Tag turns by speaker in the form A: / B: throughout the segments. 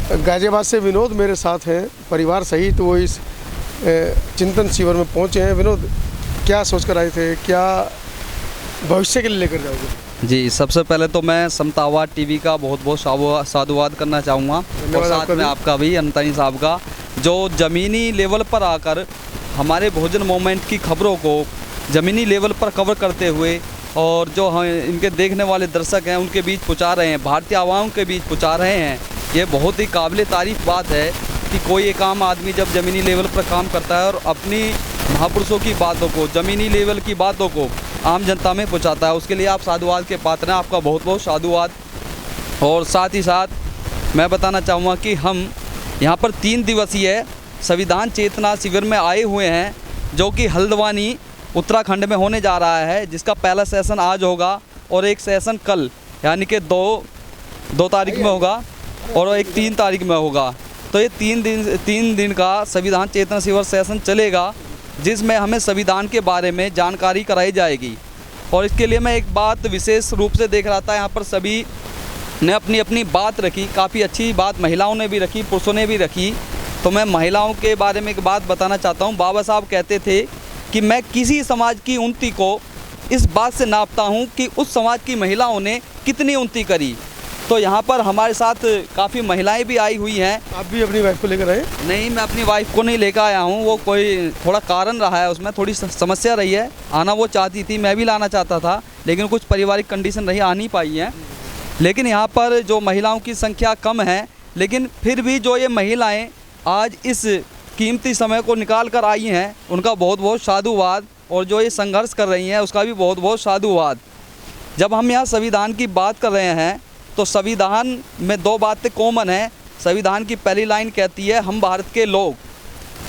A: गाजियाबाद से विनोद मेरे साथ हैं, परिवार सहित वो इस चिंतन शिविर में पहुंचे हैं। विनोद, क्या सोचकर आए थे, क्या भविष्य के लिए लेकर जाओगे?
B: जी, सबसे पहले तो मैं समतावाद टीवी का बहुत बहुत साधुवाद करना चाहूँगा और साथ में आपका भी, अनंतानी साहब का, जो ज़मीनी लेवल पर आकर हमारे बहुजन मूवमेंट की खबरों को ज़मीनी लेवल पर कवर करते हुए और जो हम इनके देखने वाले दर्शक हैं उनके बीच पहुँचा रहे हैं, भारतीय आवाम के बीच पहुँचा रहे हैं। ये बहुत ही काबिल तारीफ़ बात है कि कोई एक आम आदमी जब ज़मीनी लेवल पर काम करता है और अपनी महापुरुषों की बातों को, ज़मीनी लेवल की बातों को आम जनता में पहुंचाता है। उसके लिए आप साधुवाद के पात्र हैं, आपका बहुत बहुत साधुवाद। और साथ ही साथ मैं बताना चाहूँगा कि हम यहाँ पर 3 दिवसीय संविधान चेतना शिविर में आए हुए हैं, जो कि हल्द्वानी उत्तराखंड में होने जा रहा है, जिसका पहला सेशन आज होगा और एक सेशन कल यानी कि 2 तारीख में होगा और एक 3 तारीख में होगा। तो ये 3 दिन का संविधान चेतना शिविर सेशन चलेगा, जिसमें हमें संविधान के बारे में जानकारी कराई जाएगी। और इसके लिए मैं एक बात विशेष रूप से देख रहा था, यहाँ पर सभी ने अपनी अपनी बात रखी, काफ़ी अच्छी बात महिलाओं ने भी रखी, पुरुषों ने भी रखी। तो मैं महिलाओं के बारे में एक बात बताना चाहता हूँ। बाबा साहब कहते थे कि मैं किसी समाज की उन्नति को इस बात से नापता हूँ कि उस समाज की महिलाओं ने कितनी उन्नति करी। तो यहाँ पर हमारे साथ काफ़ी महिलाएं भी आई हुई हैं।
A: आप भी अपनी वाइफ को लेकर आए?
B: नहीं, मैं अपनी वाइफ को नहीं लेकर आया हूँ, वो कोई थोड़ा कारण रहा है, उसमें थोड़ी समस्या रही है। आना वो चाहती थी, मैं भी लाना चाहता था, लेकिन कुछ पारिवारिक कंडीशन रही, आ नहीं पाई हैं। लेकिन यहाँ पर जो महिलाओं की संख्या कम है, लेकिन फिर भी जो ये महिलाएँ आज इस कीमती समय को निकाल कर आई हैं, उनका बहुत बहुत साधुवाद। और जो ये संघर्ष कर रही हैं उसका भी बहुत बहुत साधुवाद। जब हम यहाँ संविधान की बात कर रहे हैं तो संविधान में 2 बातें कॉमन हैं। संविधान की पहली लाइन कहती है हम भारत के लोग।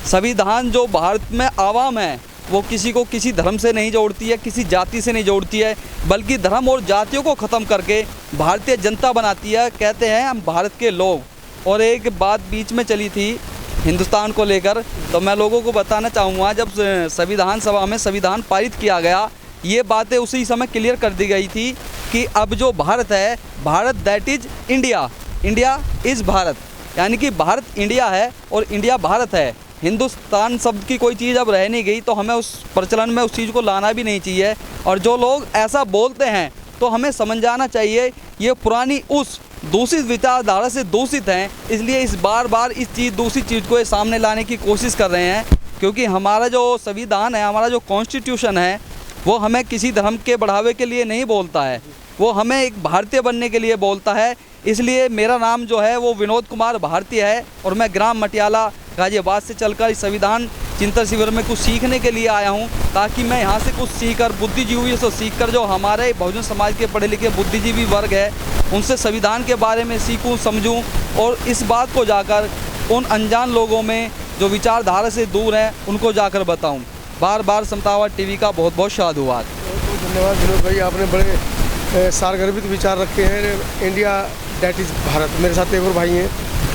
B: संविधान जो भारत में आवाम है वो किसी को किसी धर्म से नहीं जोड़ती है, किसी जाति से नहीं जोड़ती है, बल्कि धर्म और जातियों को ख़त्म करके भारतीय जनता बनाती है। कहते हैं हम भारत के लोग। और एक बात बीच में चली थी हिंदुस्तान को लेकर, तो मैं लोगों को बताना चाहूँगा, जब संविधान सभा में संविधान पारित किया गया, ये बातें उसी समय क्लियर कर दी गई थी कि अब जो भारत है, Bharat that is India, India is Bharat, यानी कि भारत इंडिया है और इंडिया भारत है। हिंदुस्तान शब्द की कोई चीज़ अब रह नहीं गई, तो हमें उस प्रचलन में उस चीज़ को लाना भी नहीं चाहिए। और जो लोग ऐसा बोलते हैं तो हमें समझ जाना चाहिए ये पुरानी उस दूषित विचारधारा से दूषित हैं, इसलिए इस बार इस दूसरी चीज़ को सामने लाने की कोशिश कर रहे हैं। क्योंकि हमारा जो संविधान है, हमारा जो कॉन्स्टिट्यूशन है, वो हमें किसी धर्म के बढ़ावे के लिए नहीं बोलता है, वो हमें एक भारतीय बनने के लिए बोलता है। इसलिए मेरा नाम जो है वो विनोद कुमार भारती है और मैं ग्राम मटियाला गाजियाबाद से चलकर इस संविधान चिंतन शिविर में कुछ सीखने के लिए आया हूं, ताकि मैं यहां से कुछ सीखकर बुद्धिजीवियों से सीखकर जो हमारे बहुजन समाज के पढ़े लिखे बुद्धिजीवी वर्ग है उनसे संविधान के बारे में सीखूं, समझूं और इस बात को जाकर उन अनजान लोगों में जो विचारधारा से दूर हैं उनको जाकर बताऊँ। बार बार समतावाद टीवी का बहुत बहुत साधुवाद।
A: बहुत धन्यवाद विनोद भाई, आपने बड़े सारगर्भित विचार रखे हैं। India that is Bharat. मेरे साथ एक और भाई हैं,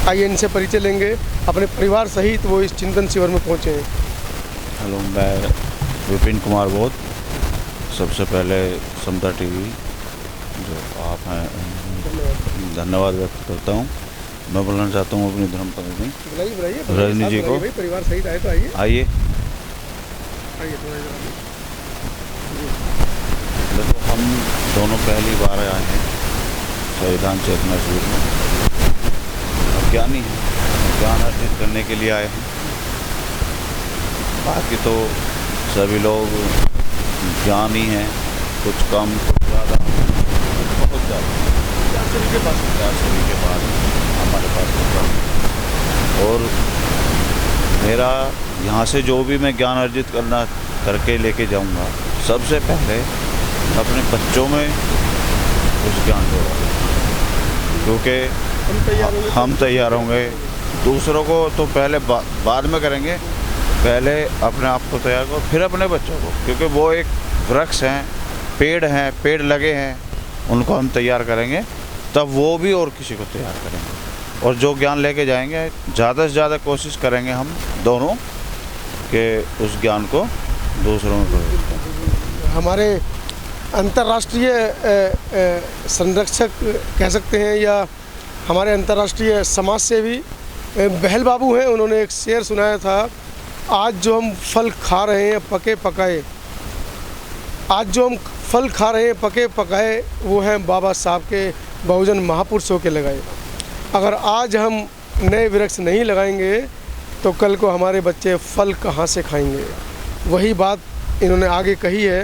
A: आइए इनसे परिचय लेंगे। अपने परिवार सहित वो इस चिंतन शिविर में पहुँचे हैं।
C: हेलो, मैं विपिन कुमार बोध। सबसे पहले समता टीवी जो आप हैं धन्यवाद व्यक्त करता हूँ। मैं बोलना चाहता हूँ अपनी धर्म पत्नी रजनी जी को।
A: परिवार सहित आए तो आइए
C: आइए। देखो, हम दोनों पहली बार आए हैं संविधान चेतना शिविर में। अज्ञानी हैं, ज्ञान अर्जित करने के लिए आए हैं। बाकी तो सभी लोग ज्ञानी हैं, कुछ कम कुछ ज़्यादा, बहुत ज़्यादा, सभी के पास हमारे पास होगा। और मेरा यहाँ से जो भी मैं ज्ञान अर्जित करके लेके जाऊँगा, सबसे पहले अपने बच्चों में उस ज्ञान को, क्योंकि हम तैयार होंगे। दूसरों को तो पहले बाद में करेंगे, पहले अपने आप को तैयार करो, फिर अपने बच्चों को, क्योंकि वो एक वृक्ष हैं, पेड़ लगे हैं, उनको हम तैयार करेंगे, तब वो भी और किसी को तैयार करेंगे। और जो ज्ञान लेके जाएंगे, ज़्यादा से ज़्यादा कोशिश करेंगे हम दोनों कि उस ज्ञान को दूसरों में प्रयोग करें।
A: हमारे अंतर्राष्ट्रीय संरक्षक कह सकते हैं या हमारे अंतर्राष्ट्रीय समाज सेवी बहल बाबू हैं, उन्होंने एक शेर सुनाया था, आज जो हम फल खा रहे हैं पके पकाए, आज जो हम फल खा रहे हैं पके पकाए, वो हैं बाबा साहब के बहुजन महापुरुषों के लगाए। अगर आज हम नए वृक्ष नहीं लगाएंगे तो कल को हमारे बच्चे फल कहाँ से खाएंगे। वही बात इन्होंने आगे कही है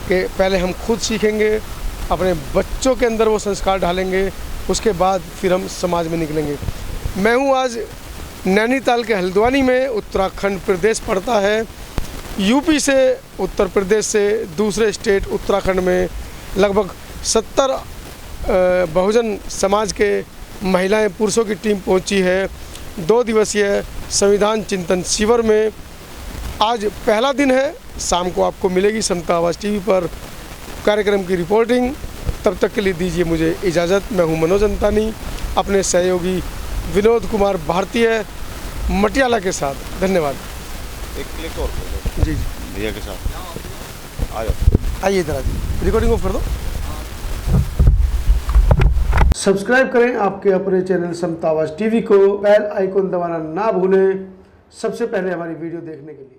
A: कि पहले हम खुद सीखेंगे, अपने बच्चों के अंदर वो संस्कार डालेंगे, उसके बाद फिर हम समाज में निकलेंगे। मैं हूँ आज नैनीताल के हल्द्वानी में, उत्तराखंड प्रदेश पड़ता है। यूपी से, उत्तर प्रदेश से, दूसरे स्टेट उत्तराखंड में लगभग 70 बहुजन समाज के महिलाएं पुरुषों की टीम पहुंची है 2 दिवसीय संविधान चिंतन शिविर में। आज पहला दिन है, शाम को आपको मिलेगी समता आवाज़ टीवी पर कार्यक्रम की रिपोर्टिंग। तब तक के लिए दीजिए मुझे इजाज़त। मैं हूं मनोज अंतानी, अपने सहयोगी विनोद कुमार भारतीय मटियाला के साथ। धन्यवाद।
C: एक क्लिक और कर दो।
A: जी
C: भैया के साथ आ जाओ,
A: आइए इधर आइए, रिकॉर्डिंग ऑफ कर दो। सब्सक्राइब करें आपके अपने चैनल समता आवाज़ टीवी को, बेल आइकन दबाना ना भूलें सबसे पहले हमारी वीडियो देखने के लिए।